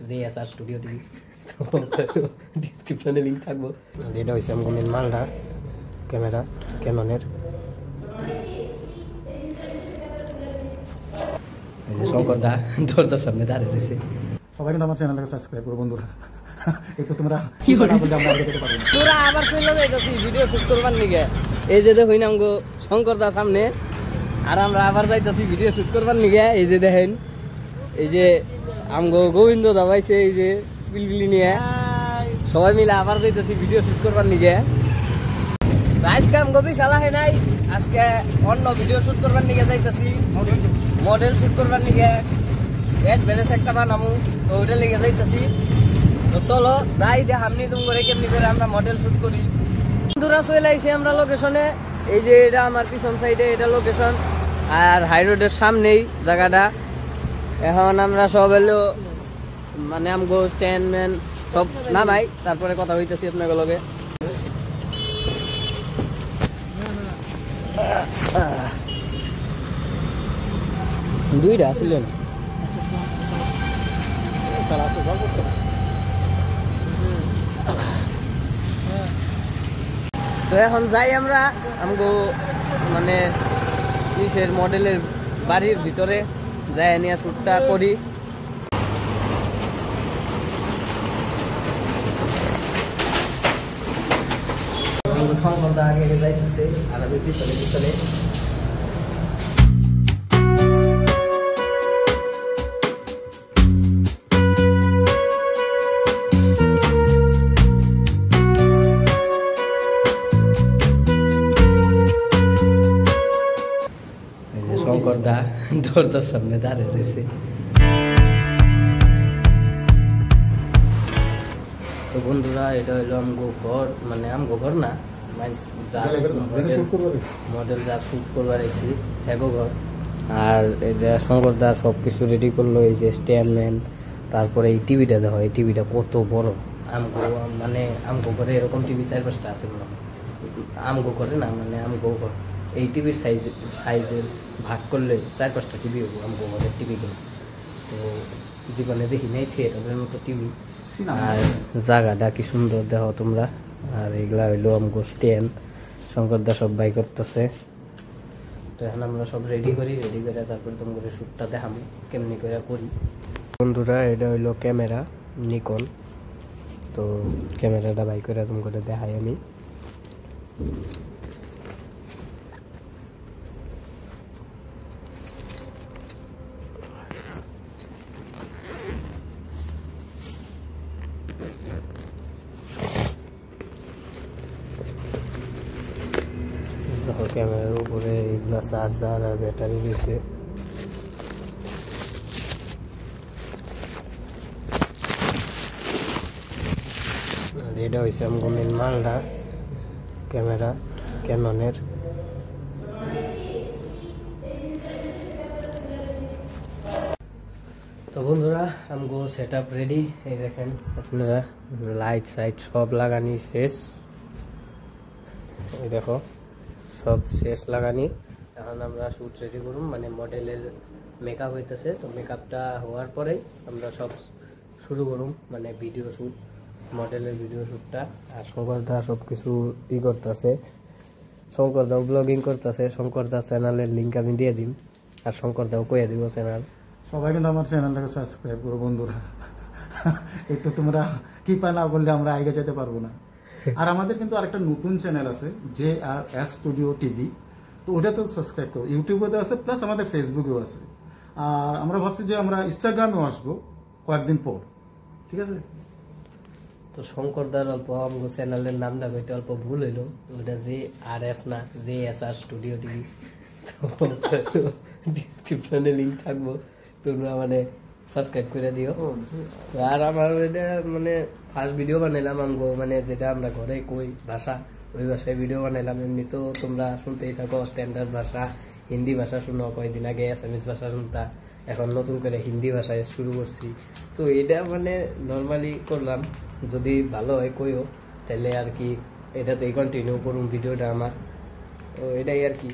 JSR studio TV, তো ডিসক্রিপশনে link থাকবো। এটা হচ্ছে আমার মেন মালটা, ক্যামেরা ক্যাননের। এই যে শঙ্কর দা দরজার সামনে দাঁড়িয়ে রয়েছে। সবাই কিন্তু আমার চ্যানেলটাকে সাবস্ক্রাইব করো বন্ধুরা, একটু তোমরা তোরা আবার চলে যাইতাছি ভিডিও শুট করবার নিগে। এই যে দেখুন আমগো শঙ্কর দা সামনে, আর আমরা আবার যাইতাছি ভিডিও শুট করবার নিগে। এই যে দেখেন, এই যে আমগো গোবিন্দ দা পাইছে, এই যে পিলপিলি নিয়ে সবাই মিলে আবার যাইতাছি ভিডিও শুট করবার নিগে। আজকে আমগো বিশাল হয় নাই, আজকে অন্য ভিডিও শুট করবার নিগে যাইতাছি, মডেল শুট করবার নিগে। অ্যাডভান্স একটা বানামু, তো ওইটা লেগে যাইতাছি। তো চলো যাই দে হামনি তুম করে কেমনি করে আমরা মডেল শুট করি। বন্ধুরা চলে আইছি আমরা লোকেশনে। এই যে এটা আমার পিছন সাইডে এটা লোকেশন, আর হাই রোডের সামনেই জায়গাটা। এখন আমরা সব এলো মানে আমগো স্ট্যান্ডম্যান সব নামাই, তারপরে কথা হইতেছি আপনাকে লগে। দুইটা আসলেন তো এখন যাই আমরা আমগো মানে কিসের মডেলের বাড়ির ভিতরে যাই নিয়ে শুটটা করি। শঙ্করদা আগে আগে যাইতেছে আর আমি পিছনে পিছনে। শঙ্করদা দরজার সামনে দাঁড়িয়ে রয়েছে। তো বন্ধুরা এটা হইলো আমগো ঘর, মানে আমগো ঘর না, মডেল যা শুট করবার আইছি হ্যাগো ঘর। আর এটা শঙ্করদা সব কিছু রেডি করলো। এই যে স্ট্যান্ডম্যান, তারপরে এই টিভিটা দেখো, এই টিভিটা কত বড়। আমগো মানে আমগো ঘরে এরকম টিভি 4-5টা আছে মনে হয়। আমগো ঘরে না, মানে আমগো ঘর এই টিভির সাইজের ভাগ করলে 4-5টা টিভি হবো আমগো ঘরের টিভিগুলো। তো জীবনে দেখি নাই থিয়েটারের মতো টিভি। আর জায়গাটা কি সুন্দর দেখো তোমরা। আর এগুলা হইলো আমগো স্ট্যান্ড, শঙ্করদা সব বাই করতেছে। তো এখন আমরা সব রেডি করি, রেডি করে তারপর তোমাদের শ্যুটটা দেখাবো কেমনি করে করি। বন্ধুরা এটা হইলো ক্যামেরা নিকন, তো ক্যামেরাটা বাই করে তোমাদের দেখাই আমি। ক্যামেরার উপরে এগুলা চার্জার আর ব্যাটারি রয়েছে। আর এটা হয়েছে আমার মেন মালটা, ক্যামেরা ক্যাননের। তো বন্ধুরা আমগো সেট আপ রেডি। এই দেখেন আপনারা, লাইট সাইট সব লাগানি শেষ। এই দেখো সব শেষ লাগানি। এখন আমরা শ্যুট রেডি করুম, মানে মডেলের মেকআপ হইতেছে। তো মেকআপটা হওয়ার পরে আমরা সব শুরু করুম, মানে ভিডিও শ্যুট, মডেলের ভিডিও শ্যুটটা। আর শঙ্করদা সব কিছু করতেছে, শঙ্করদাও ব্লগিং করতেছে। শঙ্করদা চ্যানেলের লিঙ্ক আমি দিয়ে দিম, আর শঙ্করদাও কয়ে দিব চ্যানেল। সবাই কিন্তু আমার চ্যানেলটাকে সাবস্ক্রাইব করো বন্ধুরা, একটু তোমরা কি না করলে আমরা আগে যেতে পারবো না। আর আমাদের কিন্তু আরেকটা নতুন চ্যানেল আছে JRS স্টুডিও টিভি, তো ওটা তো সাবস্ক্রাইব করো। ইউটিউবেও আছে, প্লাস আমাদের ফেসবুকেও আছে। আর আমরা ভাবছি যে আমরা ইনস্টাগ্রামেও আসবো কয়েকদিন পর, ঠিক আছে। তো শঙ্করদার অল্প আমগো চ্যানেলের নামটা কইতে অল্প ভুল হইলো, তো ওটা JRS না JSR স্টুডিও টিভি। তো ডিসক্রিপশনে লিঙ্ক থাকবো, তোমরা মানে সাবস্ক্রাইব করে দিও। আর আমার এটা মানে ফার্স্ট ভিডিও বানাইলাম আমগো, মানে যেটা আমরা ঘরে কই ভাষা, ওই ভাষায় ভিডিও বানাইলাম। এমনি তো তোমরা শুনতেই থাকো স্ট্যান্ডার্ড ভাষা, হিন্দি ভাষা শুনো, কয়েকদিন আগে অ্যাসামিস ভাষা শুনতা, এখন নতুন করে হিন্দি ভাষায় শুরু করছি। তো এটা মানে নর্মালি করলাম, যদি ভালো হয় কইও, তাহলে আর কি এটাতেই কন্টিনিউ করুন ভিডিওটা আমার। তো এটাই আর কি।